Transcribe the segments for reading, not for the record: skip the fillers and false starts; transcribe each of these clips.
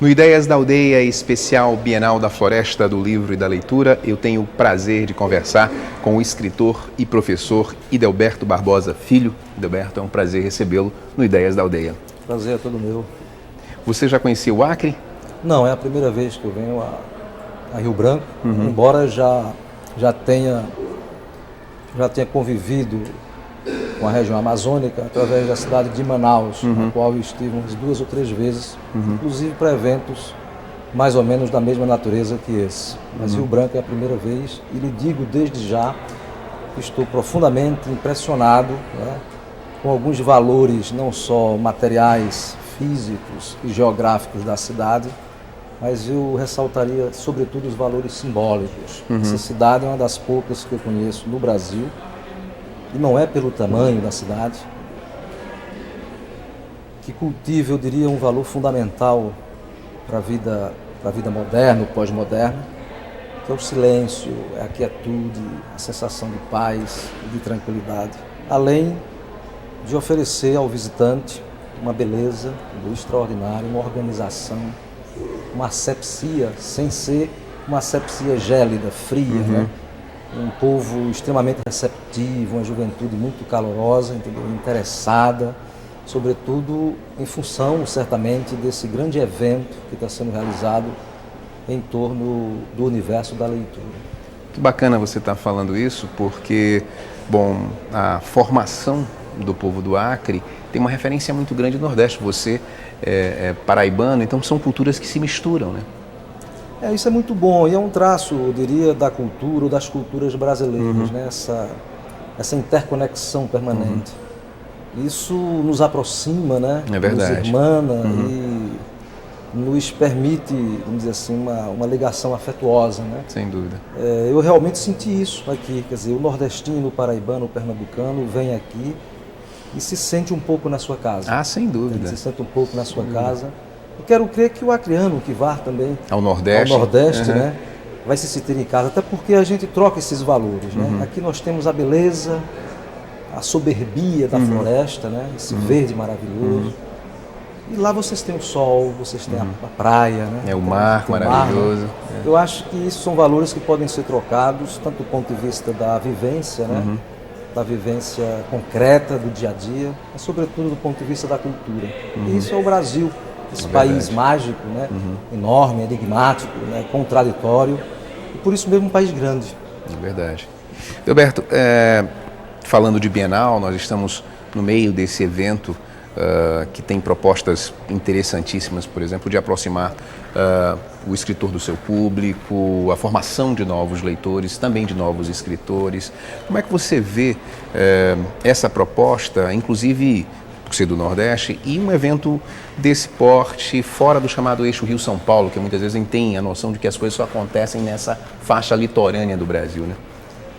No Ideias da Aldeia especial Bienal da Floresta do Livro e da Leitura, eu tenho o prazer de conversar com o escritor e professor Idelberto Barbosa Filho. Idelberto, é um prazer recebê-lo no Ideias da Aldeia. Prazer é todo meu. Você já conhecia o Acre? Não, é a primeira vez que eu venho a Rio Branco, embora já tenha convivido com a região amazônica através da cidade de Manaus, na qual eu estive umas 2 ou 3 vezes, inclusive para eventos mais ou menos da mesma natureza que esse. Mas Rio Branco é a primeira vez e lhe digo desde já que estou profundamente impressionado, né, com alguns valores não só materiais, físicos e geográficos da cidade, mas eu ressaltaria sobretudo os valores simbólicos. Essa cidade é uma das poucas que eu conheço no Brasil, e não é pelo tamanho da cidade, que cultiva, eu diria, um valor fundamental para a vida moderna, pós-moderna, que é o silêncio, é a quietude, a sensação de paz e de tranquilidade, além de oferecer ao visitante uma beleza do extraordinário, uma organização, uma asepsia, sem ser uma asepsia gélida, fria, né? Um povo extremamente receptivo, uma juventude muito calorosa, entendeu? Interessada, sobretudo em função, certamente, desse grande evento que está sendo realizado em torno do universo da leitura. Que bacana você estar falando isso, porque, bom, a formação do povo do Acre tem uma referência muito grande do Nordeste. Você é paraibano, então são culturas que se misturam, né? Isso é muito bom e é um traço, eu diria, da cultura ou das culturas brasileiras, né? Essa interconexão permanente. Isso nos aproxima, né? É verdade. Nos irmana e nos permite, vamos dizer assim, uma ligação afetuosa, né? Sem dúvida. Eu realmente senti isso aqui, quer dizer, o nordestino, o paraibano, o pernambucano vem aqui e se sente um pouco na sua casa. Ah, sem dúvida. Se sente um pouco na sua casa. Eu quero crer que o acreano, que vá também ao Nordeste, né, vai se sentir em casa, até porque a gente troca esses valores. Né? Aqui nós temos a beleza, a soberbia da floresta, né? Esse verde maravilhoso. E lá vocês têm o sol, vocês têm a praia. Né? O mar maravilhoso. Né? Eu acho que isso são valores que podem ser trocados, tanto do ponto de vista da vivência, né? Da vivência concreta do dia a dia, mas sobretudo do ponto de vista da cultura. E isso é o Brasil. Esse país mágico, né? Enorme, enigmático, né? Contraditório, e por isso mesmo um país grande. É verdade. Roberto, falando de Bienal, nós estamos no meio desse evento que tem propostas interessantíssimas, por exemplo, de aproximar o escritor do seu público, a formação de novos leitores, também de novos escritores. Como é que você vê essa proposta, inclusive ser do Nordeste, e um evento desse porte fora do chamado eixo Rio-São Paulo, que muitas vezes a gente tem a noção de que as coisas só acontecem nessa faixa litorânea do Brasil, né?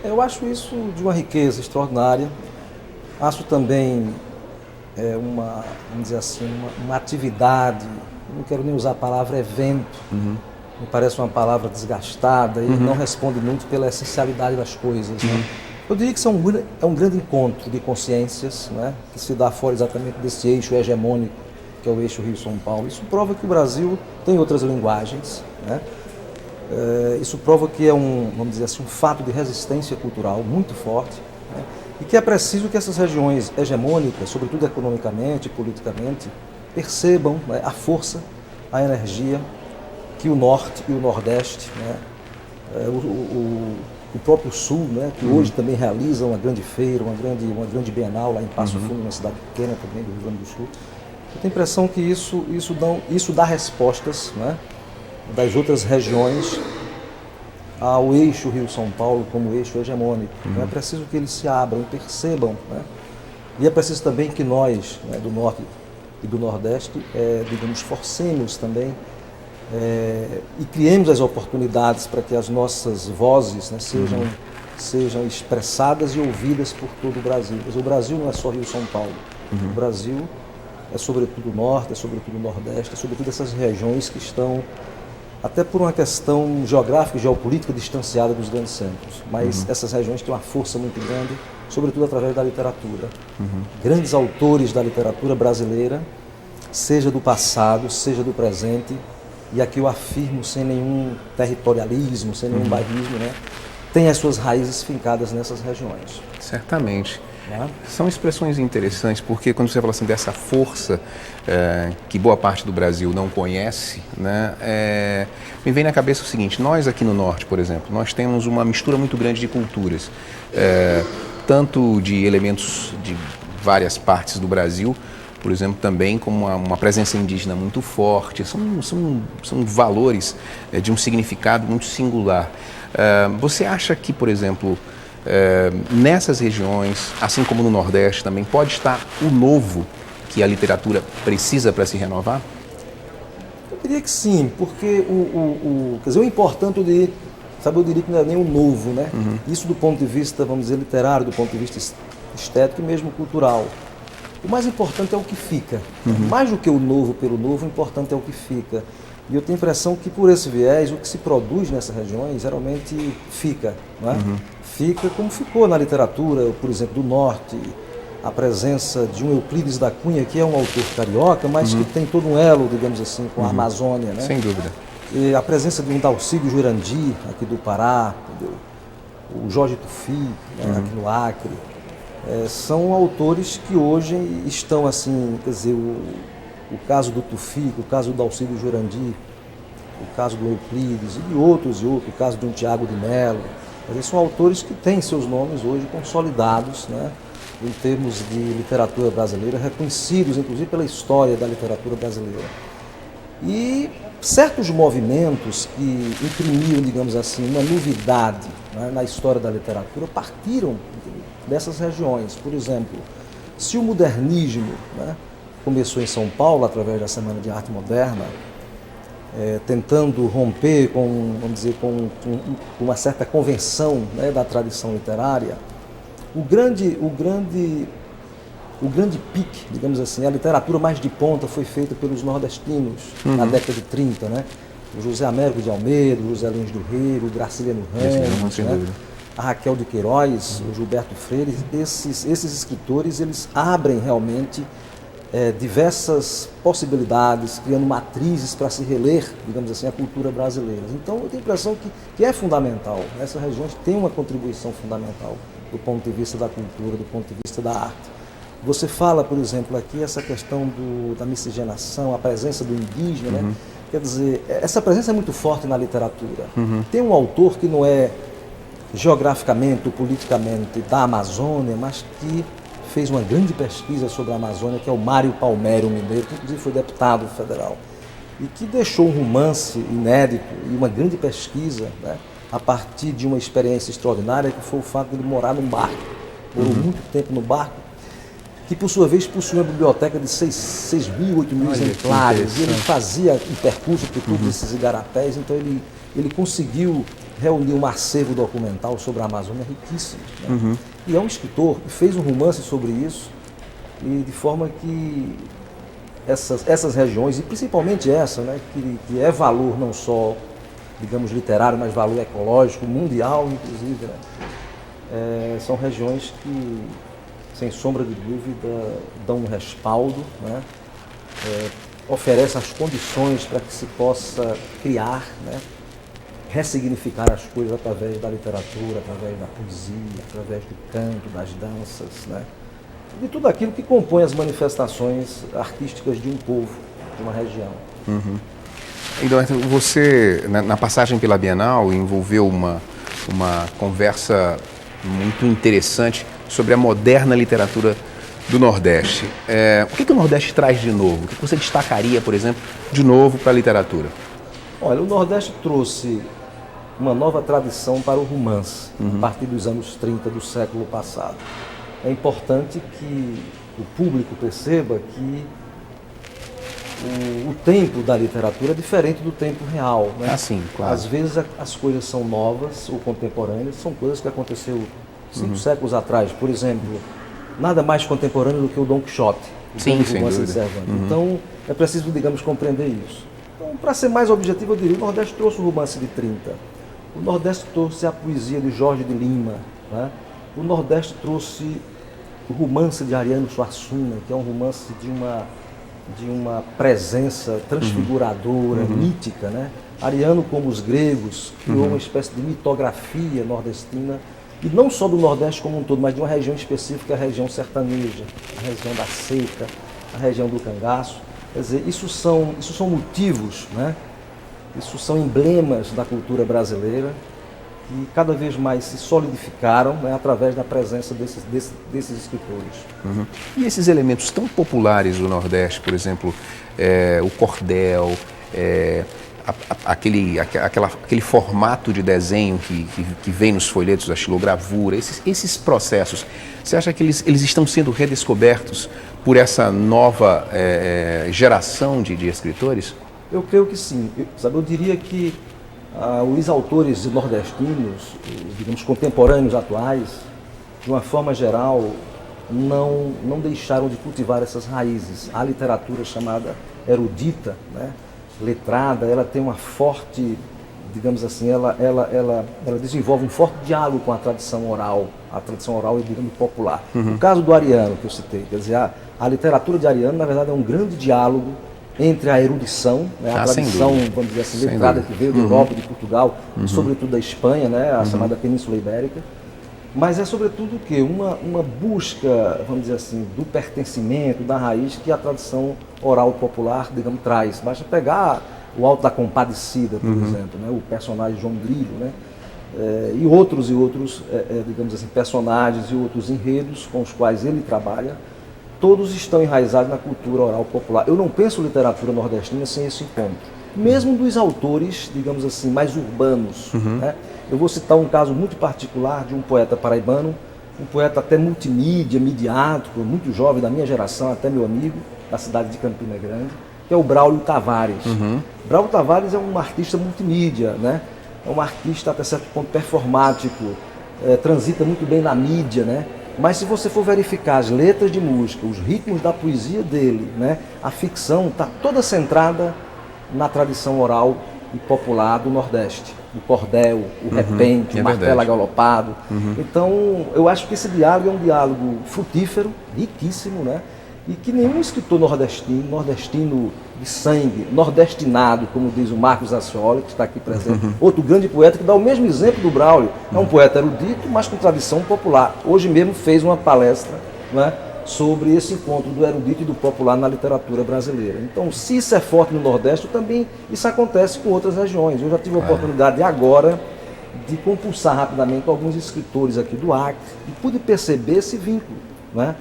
Eu acho isso de uma riqueza extraordinária. Acho também vamos dizer assim, uma atividade, não quero nem usar a palavra evento, me parece uma palavra desgastada e não responde muito pela essencialidade das coisas, né? Eu diria que é um grande encontro de consciências, né, que se dá fora exatamente desse eixo hegemônico, que é o eixo Rio-São Paulo. Isso prova que o Brasil tem outras linguagens, né? Isso prova que é vamos dizer assim, um fato de resistência cultural muito forte, né? E que é preciso que essas regiões hegemônicas, sobretudo economicamente e politicamente, percebam, né, a força, a energia que o Norte e o Nordeste, né, o próprio Sul, né, que hoje também realiza uma grande feira, uma grande Bienal lá em Passo Fundo, uma cidade pequena também do Rio Grande do Sul. Eu tenho a impressão que isso dá respostas, né, das outras regiões ao eixo Rio-São Paulo como eixo hegemônico. Então é preciso que eles se abram e percebam, né? E é preciso também que nós, né, do Norte e do Nordeste, digamos, forcemos também e criemos as oportunidades para que as nossas vozes, né, sejam expressadas e ouvidas por todo o Brasil. Mas o Brasil não é só Rio-São Paulo. O Brasil é sobretudo o Norte, é sobretudo o Nordeste, é sobretudo essas regiões que estão, até por uma questão geográfica e geopolítica, distanciada dos grandes centros. Mas essas regiões têm uma força muito grande, sobretudo através da literatura. Grandes autores da literatura brasileira, seja do passado, seja do presente, e aqui eu afirmo sem nenhum territorialismo, sem nenhum bairrismo, né? Tem as suas raízes fincadas nessas regiões. Certamente. Né? São expressões interessantes, porque quando você fala assim dessa força que boa parte do Brasil não conhece, né, me vem na cabeça o seguinte: nós aqui no Norte, por exemplo, nós temos uma mistura muito grande de culturas, tanto de elementos de várias partes do Brasil, por exemplo, também com uma presença indígena muito forte. São valores de um significado muito singular. Você acha que, por exemplo, nessas regiões, assim como no Nordeste também, pode estar o novo que a literatura precisa para se renovar? Eu diria que sim, porque quer dizer, o importante, eu diria que não é nem o novo, né? Isso do ponto de vista, vamos dizer, literário, do ponto de vista estético e mesmo cultural. O mais importante é o que fica. Mais do que o novo pelo novo, o importante é o que fica. E eu tenho a impressão que, por esse viés, o que se produz nessas regiões geralmente fica. Não é? Fica como ficou na literatura, por exemplo, do Norte, a presença de um Euclides da Cunha, que é um autor carioca, mas que tem todo um elo, digamos assim, com a Amazônia. Né? Sem dúvida. E a presença de um Dalcídio Jurandir, aqui do Pará, entendeu? O Jorge Tufi, né, aqui no Acre. São autores que hoje estão assim, quer dizer, o caso do Tufi, o caso do Dalcídio Jurandir, o caso do Euclides e de outros, o caso de um Tiago de Mello. São autores que têm seus nomes hoje consolidados, né, em termos de literatura brasileira, reconhecidos inclusive pela história da literatura brasileira. E certos movimentos que imprimiram, digamos assim, uma novidade, né, na história da literatura partiram dessas regiões. Por exemplo, se o modernismo, né, começou em São Paulo através da Semana de Arte Moderna, tentando romper com, vamos dizer, com uma certa convenção, né, da tradição literária, o grande pique, digamos assim, a literatura mais de ponta foi feita pelos nordestinos na década de 30, né? O José Américo de Almeida, o José Lins do Rio, o Graciliano Ramos, né? A Raquel de Queiroz, o Gilberto Freire. Esses escritores, eles abrem realmente diversas possibilidades, criando matrizes para se reler, digamos assim, a cultura brasileira. Então, eu tenho a impressão que é fundamental. Essas regiões têm uma contribuição fundamental do ponto de vista da cultura, do ponto de vista da arte. Você fala, por exemplo, aqui essa questão da miscigenação, a presença do indígena, né? Quer dizer, essa presença é muito forte na literatura. Tem um autor que não é geograficamente ou politicamente da Amazônia, mas que fez uma grande pesquisa sobre a Amazônia, que é o Mário Palmério Mineiro, que inclusive foi deputado federal, e que deixou um romance inédito e uma grande pesquisa, né, a partir de uma experiência extraordinária, que foi o fato de ele morar num barco, morou muito tempo no barco, que por sua vez possuía uma biblioteca de 6 mil, 8 mil exemplares, e ele fazia um percurso por todos esses igarapés, então ele conseguiu reunir um acervo documental sobre a Amazônia riquíssimo. Né? E é um escritor que fez um romance sobre isso, e de forma que essas regiões, e principalmente essa, né, que é valor não só, digamos, literário, mas valor ecológico, mundial, inclusive, né? São regiões que, sem sombra de dúvida, dão um respaldo, né? Oferecem as condições para que se possa criar, né? Ressignificar as coisas através da literatura, através da poesia, através do canto, das danças, né? De tudo aquilo que compõe as manifestações artísticas de um povo, de uma região. Então, você, na passagem pela Bienal, envolveu uma conversa muito interessante sobre a moderna literatura do Nordeste. O que o Nordeste traz de novo? O que você destacaria, por exemplo, de novo para a literatura? Olha, o Nordeste trouxe uma nova tradição para o romance, a partir dos anos 30 do século passado. É importante que o público perceba que o tempo da literatura é diferente do tempo real. Né? Sim, claro. Às vezes as coisas são novas ou contemporâneas, são coisas que aconteceu 5 séculos atrás. Por exemplo, nada mais contemporâneo do que o Dom Quixote, sem dúvida. Então, é preciso, digamos, compreender isso. Então, para ser mais objetivo, eu diria, o Nordeste trouxe o romance de 30. O Nordeste trouxe a poesia de Jorge de Lima. Né? O Nordeste trouxe o romance de Ariano Suassuna, que é um romance de uma de uma presença transfiguradora, mítica, né? Ariano, como os gregos, criou uma espécie de mitografia nordestina, e não só do Nordeste como um todo, mas de uma região específica, a região sertaneja, a região da seca, a região do cangaço. Quer dizer, isso são motivos, né? Isso são emblemas da cultura brasileira que cada vez mais se solidificaram, né, através da presença desses escritores. E esses elementos tão populares do Nordeste, por exemplo, o cordel, aquele formato de desenho que vem nos folhetos, a xilogravura, esses processos, você acha que eles estão sendo redescobertos por essa nova geração de escritores? Eu creio que sim. Eu diria que os autores nordestinos, digamos, contemporâneos, atuais, de uma forma geral, não deixaram de cultivar essas raízes. A literatura chamada erudita, né, letrada, ela tem uma forte, digamos assim, ela desenvolve um forte diálogo com a tradição oral e, digamos, popular. No caso do Ariano, que eu citei, quer dizer, a literatura de Ariano, na verdade, é um grande diálogo entre a erudição, né, a tradição, vamos dizer assim, letrada que veio da Europa, de Portugal, e sobretudo da Espanha, né, a chamada Península Ibérica, mas é sobretudo o quê? Uma busca, vamos dizer assim, do pertencimento, da raiz que a tradição oral popular, digamos, traz. Basta pegar o Alto da Compadecida, por exemplo, né, o personagem João Grilo, né, e outros, digamos assim, personagens e outros enredos com os quais ele trabalha, todos estão enraizados na cultura oral popular. Eu não penso literatura nordestina sem esse encontro. Mesmo dos autores, digamos assim, mais urbanos. Né? Eu vou citar um caso muito particular de um poeta paraibano, um poeta até multimídia, midiático, muito jovem, da minha geração, até meu amigo, da cidade de Campina Grande, que é o Braulio Tavares. Braulio Tavares é um artista multimídia, né? É um artista até certo ponto performático, transita muito bem na mídia, né? Mas se você for verificar as letras de música, os ritmos da poesia dele, né, a ficção está toda centrada na tradição oral e popular do Nordeste. O cordel, o repente, o martelo agalopado. Então, eu acho que esse diálogo é um diálogo frutífero, riquíssimo, né? E que nenhum escritor nordestino de sangue, nordestinado, como diz o Marcos Ascioli, que está aqui presente, outro grande poeta que dá o mesmo exemplo do Braulio. É um poeta erudito, mas com tradição popular. Hoje mesmo fez uma palestra, né, sobre esse encontro do erudito e do popular na literatura brasileira. Então, se isso é forte no Nordeste, também isso acontece com outras regiões. Eu já tive a oportunidade agora de compulsar rapidamente alguns escritores aqui do Acre e pude perceber esse vínculo, né,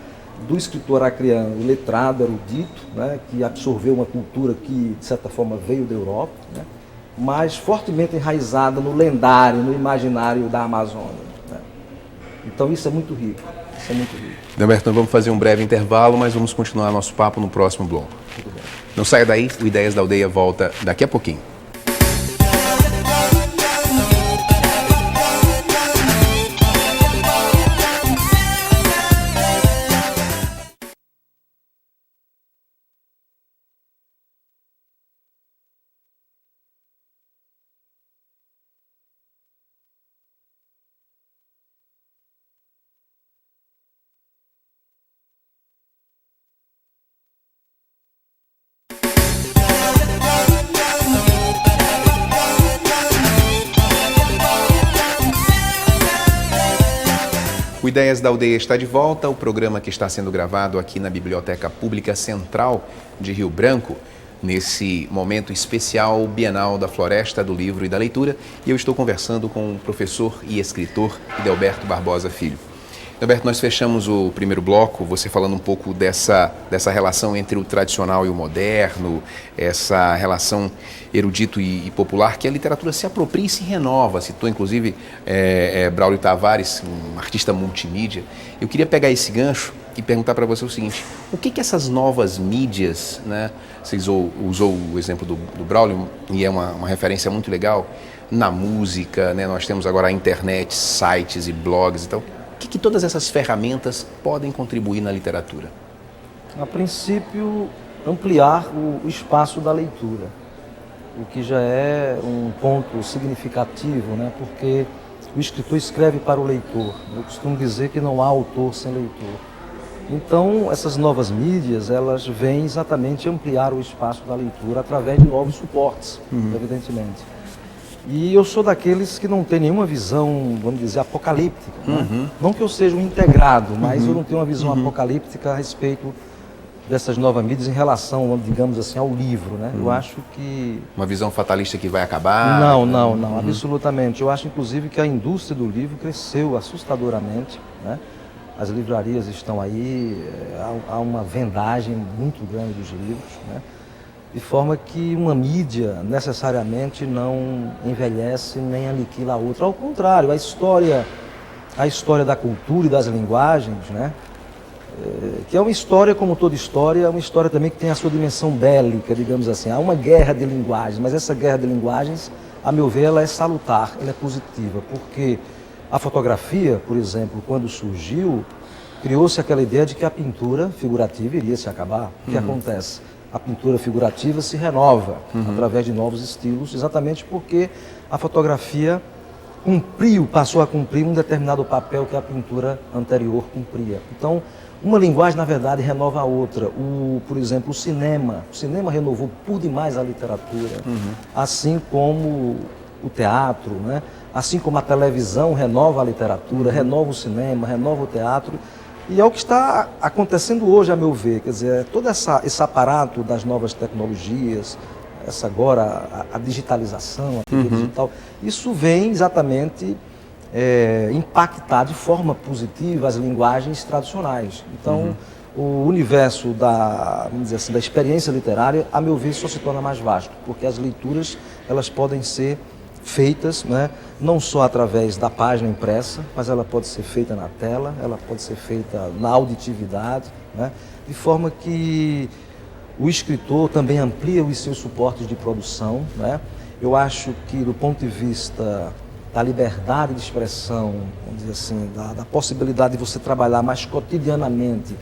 do escritor acreano, letrado, erudito, né, que absorveu uma cultura que, de certa forma, veio da Europa, né, mas fortemente enraizada no lendário, no imaginário da Amazônia. Né. Então isso é muito rico, Delberto, nós vamos fazer um breve intervalo, mas vamos continuar nosso papo no próximo bloco. Tudo bem. Não saia daí, o Ideias da Aldeia volta daqui a pouquinho. O Ideias da Aldeia está de volta, o programa que está sendo gravado aqui na Biblioteca Pública Central de Rio Branco, nesse momento especial Bienal da Floresta, do Livro e da Leitura, e eu estou conversando com o professor e escritor Delberto Barbosa Filho. Delberto, nós fechamos o primeiro bloco, você falando um pouco dessa relação entre o tradicional e o moderno, essa relação erudito e popular, que a literatura se apropria e se renova. Citou, inclusive, Braulio Tavares, um artista multimídia. Eu queria pegar esse gancho e perguntar para você o seguinte: o que essas novas mídias, né? Você usou o exemplo do Braulio, e é uma referência muito legal, na música, né? Nós temos agora a internet, sites e blogs, então... O que todas essas ferramentas podem contribuir na literatura? A princípio, ampliar o espaço da leitura, o que já é um ponto significativo, né? Porque o escritor escreve para o leitor. Eu costumo dizer que não há autor sem leitor. Então, essas novas mídias, elas vêm exatamente ampliar o espaço da leitura através de novos suportes, evidentemente. E eu sou daqueles que não tem nenhuma visão, vamos dizer, apocalíptica. Né? Não que eu seja um integrado, mas eu não tenho uma visão apocalíptica a respeito dessas novas mídias em relação, digamos assim, ao livro. Né? Eu acho que... Uma visão fatalista que vai acabar? Não, absolutamente. Eu acho, inclusive, que a indústria do livro cresceu assustadoramente, né? As livrarias estão aí, há uma vendagem muito grande dos livros, né? De forma que uma mídia necessariamente não envelhece nem aniquila a outra. Ao contrário, a história da cultura e das linguagens, né? Que é uma história, como toda história, é uma história também que tem a sua dimensão bélica, digamos assim. Há uma guerra de linguagens, mas essa guerra de linguagens, a meu ver, ela é salutar, ela é positiva, porque a fotografia, por exemplo, quando surgiu, criou-se aquela ideia de que a pintura figurativa iria se acabar. O que acontece? A pintura figurativa se renova através de novos estilos, exatamente porque a fotografia passou a cumprir um determinado papel que a pintura anterior cumpria. Então, uma linguagem, na verdade, renova a outra. Por exemplo, o cinema. O cinema renovou por demais a literatura, assim como o teatro, né? Assim como a televisão renova a literatura, renova o cinema, renova o teatro. E é o que está acontecendo hoje, a meu ver. Quer dizer, todo esse aparato das novas tecnologias, a digitalização, a TV digital, isso vem exatamente impactar de forma positiva as linguagens tradicionais. Então, o universo vamos dizer assim, da experiência literária, a meu ver, só se torna mais vasto, porque as leituras elas podem ser feitas, né, não só através da página impressa, mas ela pode ser feita na tela, ela pode ser feita na auditividade, né, de forma que o escritor também amplia os seus suportes de produção. Né. Eu acho que, do ponto de vista da liberdade de expressão, vamos dizer assim, da possibilidade de você trabalhar mais cotidianamente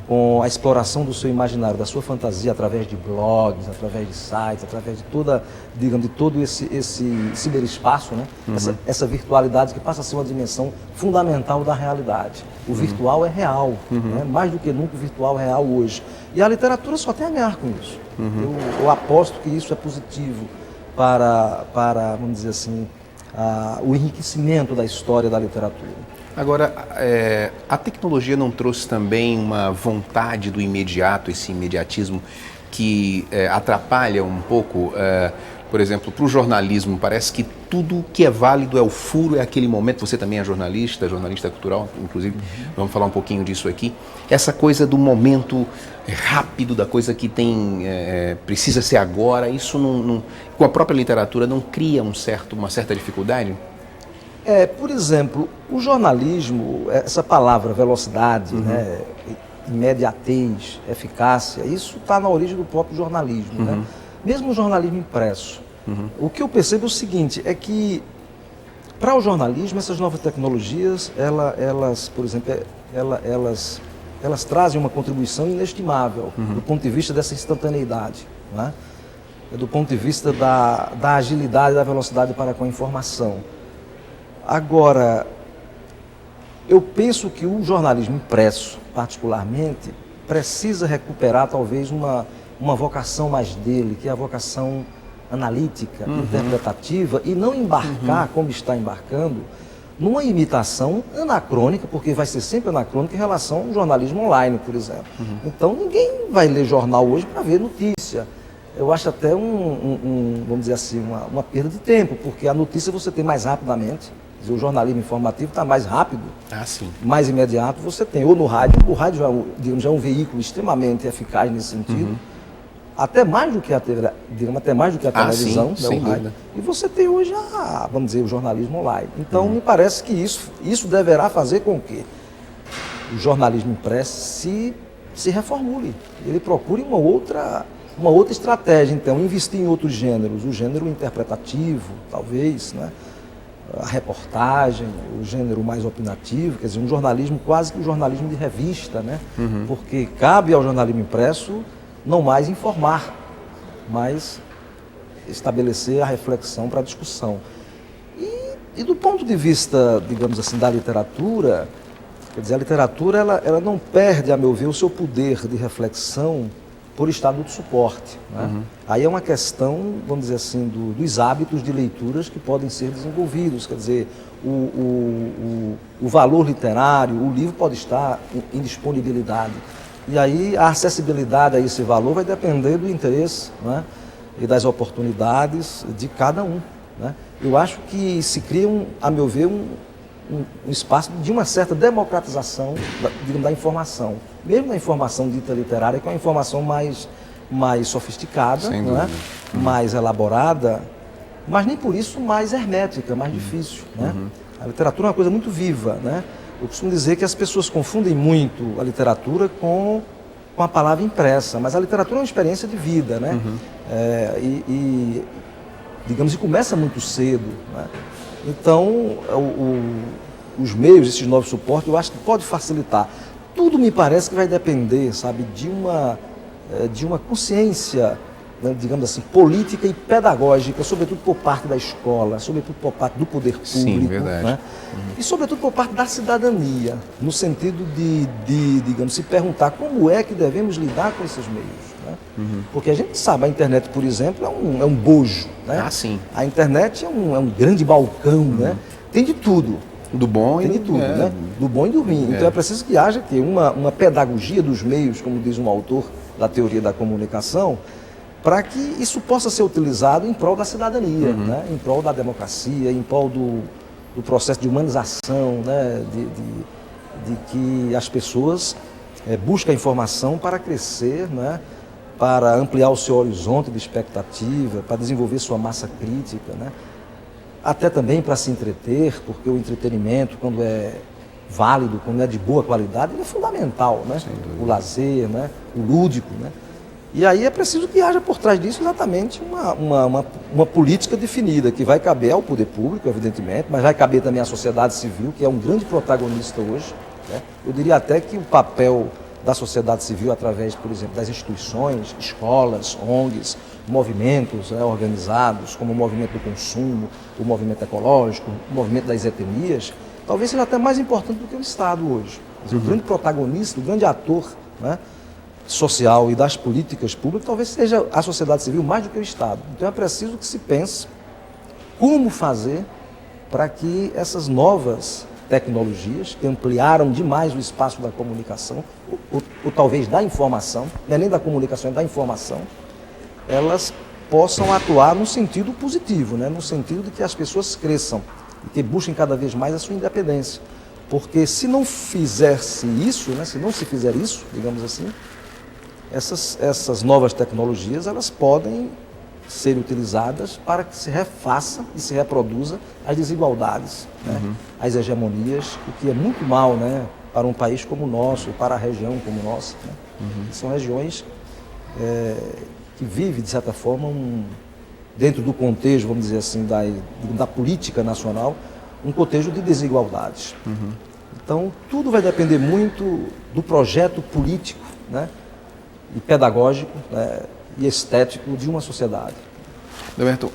com a exploração do seu imaginário, da sua fantasia, através de blogs, através de sites, através de todo esse ciberespaço, né? Essa virtualidade que passa a ser uma dimensão fundamental da realidade. O virtual é real, né? Mais do que nunca o virtual é real hoje. E a literatura só tem a ganhar com isso. Eu aposto que isso é positivo para vamos dizer assim, o enriquecimento da história da literatura. Agora, a tecnologia não trouxe também uma vontade do imediato, esse imediatismo que atrapalha um pouco, por exemplo, para o jornalismo? Parece que tudo que é válido é o furo, é aquele momento. Você também é jornalista cultural, inclusive, vamos falar um pouquinho disso aqui. Essa coisa do momento rápido, da coisa que precisa ser agora, isso com a própria literatura não cria uma certa dificuldade? Por exemplo, o jornalismo, essa palavra velocidade, né, imediatez, eficácia, isso está na origem do próprio jornalismo. Né? Mesmo o jornalismo impresso. O que eu percebo é o seguinte, é que para o jornalismo, essas novas tecnologias, elas, por exemplo, elas trazem uma contribuição inestimável do ponto de vista dessa instantaneidade, né? Do ponto de vista da agilidade, da velocidade para com a informação. Agora, eu penso que o jornalismo impresso, particularmente, precisa recuperar talvez uma vocação mais dele, que é a vocação analítica, interpretativa, e não embarcar, como está embarcando, numa imitação anacrônica, porque vai ser sempre anacrônica em relação ao jornalismo online, por exemplo. Então, ninguém vai ler jornal hoje para ver notícia. Eu acho até vamos dizer assim, uma perda de tempo, porque a notícia você tem mais rapidamente. O jornalismo informativo está mais rápido, mais imediato. Você tem, ou no rádio, o rádio já é um veículo extremamente eficaz nesse sentido, até mais do que a televisão, sim, o rádio. E você tem hoje, vamos dizer, o jornalismo online. Então, me parece que isso deverá fazer com que o jornalismo impresso se reformule. Ele procure uma outra estratégia, então, investir em outros gêneros, o gênero interpretativo, talvez, né? A reportagem, o gênero mais opinativo, quer dizer, um jornalismo quase que um jornalismo de revista, né? Porque cabe ao jornalismo impresso não mais informar, mas estabelecer a reflexão para a discussão. E do ponto de vista, digamos assim, da literatura, Quer dizer, a literatura ela não perde, a meu ver, o seu poder de reflexão por estado de suporte. Né? Aí é uma questão, vamos dizer assim, dos hábitos de leituras que podem ser desenvolvidos. Quer dizer, o valor literário, o livro pode estar em disponibilidade. E aí a acessibilidade a esse valor vai depender do interesse, né? E das oportunidades de cada um. Né? Eu acho que se cria, a meu ver, um espaço de uma certa democratização da informação. Mesmo na informação dita literária, que é uma informação mais sofisticada, não é? Mais elaborada, mas nem por isso mais hermética, mais difícil. Né? A literatura é uma coisa muito viva. Né? Eu costumo dizer que as pessoas confundem muito a literatura com a palavra impressa, mas a literatura é uma experiência de vida. Né? Digamos, e começa muito cedo. Né? Então, os meios, esses novos suportes, eu acho que pode facilitar. Tudo me parece que vai depender, sabe, de uma consciência, né, digamos assim, política e pedagógica, sobretudo por parte da escola, sobretudo por parte do poder público. Sim, verdade. Né? E sobretudo por parte da cidadania, no sentido de, digamos, se perguntar como é que devemos lidar com esses meios. Né? Porque a gente sabe, a internet, por exemplo, é um bojo. Né? Ah, sim. A internet é um grande balcão, né? Tem de tudo. Do bom tem de tudo, né? Do bom e do ruim. Então é preciso que haja uma pedagogia dos meios, como diz um autor da teoria da comunicação, para que isso possa ser utilizado em prol da cidadania, né? Em prol da democracia, em prol do processo de humanização, né? De que as pessoas busquem a informação para crescer, né? Para ampliar o seu horizonte de expectativa, para desenvolver sua massa crítica, né? Até também para se entreter, porque o entretenimento, quando é válido, quando é de boa qualidade, ele é fundamental, né? O lazer, né? O lúdico, né? E aí é preciso que haja por trás disso exatamente uma política definida, que vai caber ao poder público, evidentemente, mas vai caber também à sociedade civil, que é um grande protagonista hoje. Né? Eu diria até que o papel da sociedade civil, através, por exemplo, das instituições, escolas, ONGs, movimentos, né, organizados, como o movimento do consumo, o movimento ecológico, o movimento das etnias, talvez seja até mais importante do que o Estado hoje. O grande protagonista, o grande ator, né, social e das políticas públicas, talvez seja a sociedade civil mais do que o Estado. Então é preciso que se pense como fazer para que essas novas tecnologias, que ampliaram demais o espaço da comunicação, ou talvez da informação, não é nem da comunicação, é da informação, elas possam atuar no sentido positivo, né? No sentido de que as pessoas cresçam e que busquem cada vez mais a sua independência. Porque se não fizesse isso, né? Se não se fizer isso, digamos assim, essas novas tecnologias, elas podem ser utilizadas para que se refaça e se reproduza as desigualdades, né? As hegemonias, o que é muito mal, né? Para um país como o nosso, para a região como a nossa. Né? São regiões que vivem, de certa forma, dentro do contexto, vamos dizer assim, da política nacional, um contexto de desigualdades. Então, tudo vai depender muito do projeto político, né? E pedagógico, né? E estético de uma sociedade. Roberto,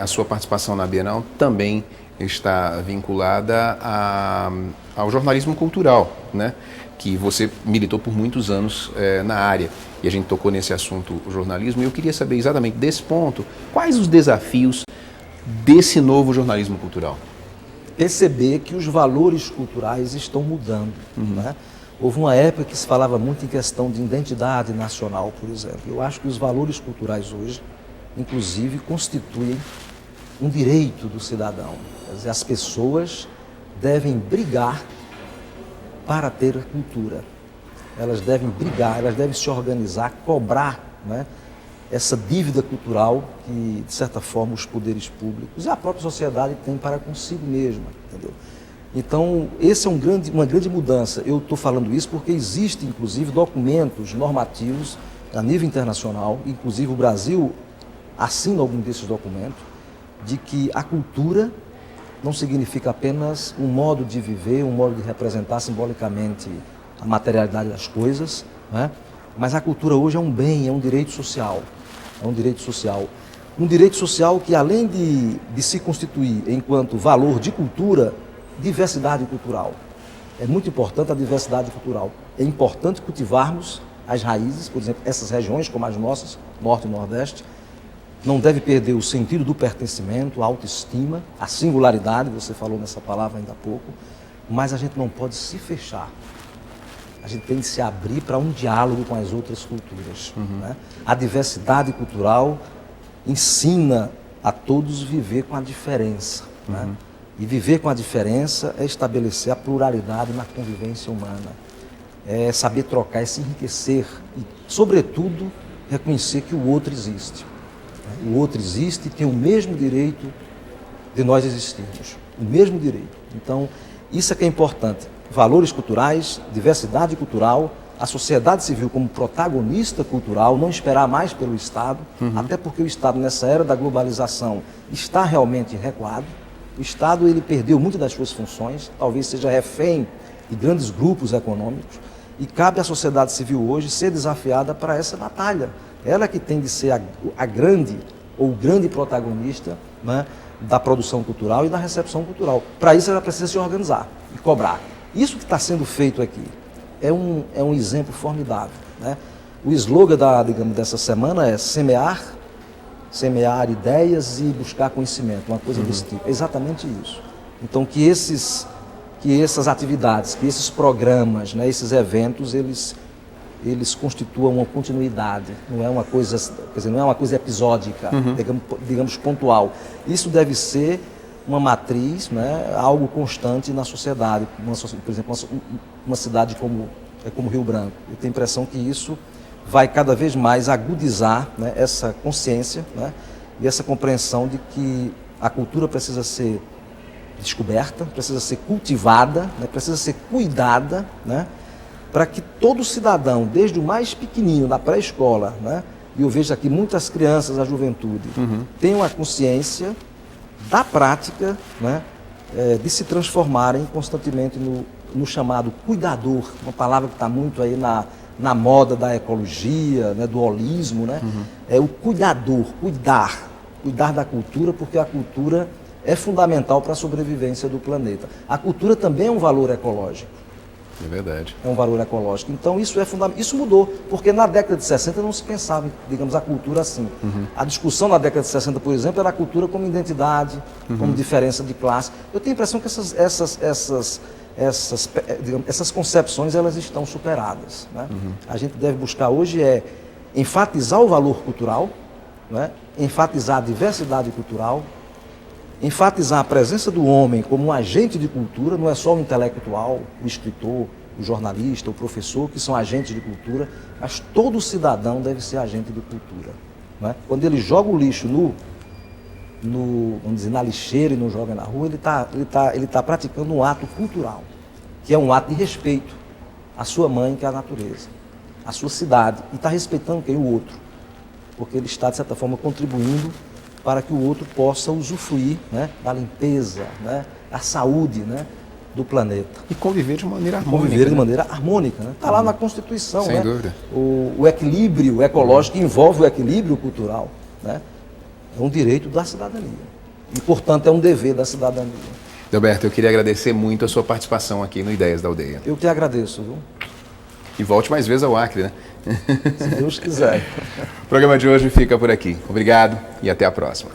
a sua participação na Bienal também está vinculada ao jornalismo cultural, né? Que você militou por muitos anos na área. E a gente tocou nesse assunto, o jornalismo, e eu queria saber exatamente desse ponto, quais os desafios desse novo jornalismo cultural? Perceber que os valores culturais estão mudando, né? Houve uma época que se falava muito em questão de identidade nacional, por exemplo. Eu acho que os valores culturais hoje, inclusive, constituem um direito do cidadão. Quer dizer, as pessoas devem brigar para ter cultura. Elas devem brigar, elas devem se organizar, cobrar, né, essa dívida cultural que, de certa forma, os poderes públicos e a própria sociedade têm para consigo mesma, entendeu? Então, esse é uma grande mudança. Eu estou falando isso porque existem, inclusive, documentos normativos a nível internacional, inclusive o Brasil assina algum desses documentos, de que a cultura não significa apenas um modo de viver, um modo de representar simbolicamente a materialidade das coisas, né? Mas a cultura hoje é um bem, é um direito social. É um direito social. Um direito social que, além de se constituir enquanto valor de cultura, diversidade cultural. É muito importante a diversidade cultural. É importante cultivarmos as raízes, por exemplo, essas regiões como as nossas, Norte e Nordeste, não deve perder o sentido do pertencimento, a autoestima, a singularidade, você falou nessa palavra ainda há pouco, mas a gente não pode se fechar. A gente tem de se abrir para um diálogo com as outras culturas. Né? A diversidade cultural ensina a todos viver com a diferença. Né? E viver com a diferença é estabelecer a pluralidade na convivência humana. É saber trocar, é se enriquecer e, sobretudo, reconhecer que o outro existe. O outro existe e tem o mesmo direito de nós existirmos. O mesmo direito. Então, isso é que é importante. Valores culturais, diversidade cultural, a sociedade civil como protagonista cultural, não esperar mais pelo Estado, até porque o Estado, nessa era da globalização, está realmente recuado. O Estado ele perdeu muitas das suas funções, talvez seja refém de grandes grupos econômicos, e cabe à sociedade civil hoje ser desafiada para essa batalha. Ela que tem de ser a grande ou o grande protagonista, né, da produção cultural e da recepção cultural. Para isso ela precisa se organizar e cobrar. Isso que está sendo feito aqui é um exemplo formidável. Né? O slogan dessa semana é semear ideias e buscar conhecimento, uma coisa desse tipo. É exatamente isso. Então que essas atividades, que esses programas, né, esses eventos, eles constituam uma continuidade, não é uma coisa, quer dizer, não é uma coisa episódica, digamos pontual. Isso deve ser uma matriz, né, algo constante na sociedade. Por exemplo, uma cidade como Rio Branco. Eu tenho a impressão que isso vai cada vez mais agudizar, né, essa consciência, né, e essa compreensão de que a cultura precisa ser descoberta, precisa ser cultivada, né, precisa ser cuidada, né, para que todo cidadão, desde o mais pequenininho, da pré-escola, né, e eu vejo aqui muitas crianças, a juventude, tenham a consciência da prática, né, de se transformarem constantemente no chamado cuidador, uma palavra que está muito aí na moda da ecologia, né, do holismo, né, é o cuidador, cuidar da cultura, porque a cultura é fundamental para a sobrevivência do planeta. A cultura também é um valor ecológico. É verdade. É um valor ecológico. Então isso é fundamental. Isso mudou, porque na década de 60 não se pensava, digamos, a cultura assim. A discussão na década de 60, por exemplo, era a cultura como identidade, como diferença de classe. Eu tenho a impressão que essas concepções elas estão superadas. Né? A gente deve buscar hoje enfatizar o valor cultural, né? Enfatizar a diversidade cultural, enfatizar a presença do homem como um agente de cultura, não é só o intelectual, o escritor, o jornalista, o professor, que são agentes de cultura, mas todo cidadão deve ser agente de cultura. Não é? Quando ele joga o lixo vamos dizer, na lixeira e não joga na rua, ele tá praticando um ato cultural, que é um ato de respeito à sua mãe, que é a natureza, à sua cidade, e está respeitando quem? O outro, porque ele está, de certa forma, contribuindo para que o outro possa usufruir, né, da limpeza, né, da saúde, né, do planeta. E conviver de maneira harmônica. Conviver de maneira harmônica. Está lá na Constituição. Sem dúvida. O equilíbrio ecológico envolve o equilíbrio cultural. Né? É um direito da cidadania. E, portanto, é um dever da cidadania. Delberto, eu queria agradecer muito a sua participação aqui no Ideias da Aldeia. Eu que agradeço, viu? E volte mais vezes ao Acre, né? Se Deus quiser. O programa de hoje fica por aqui. Obrigado e até a próxima.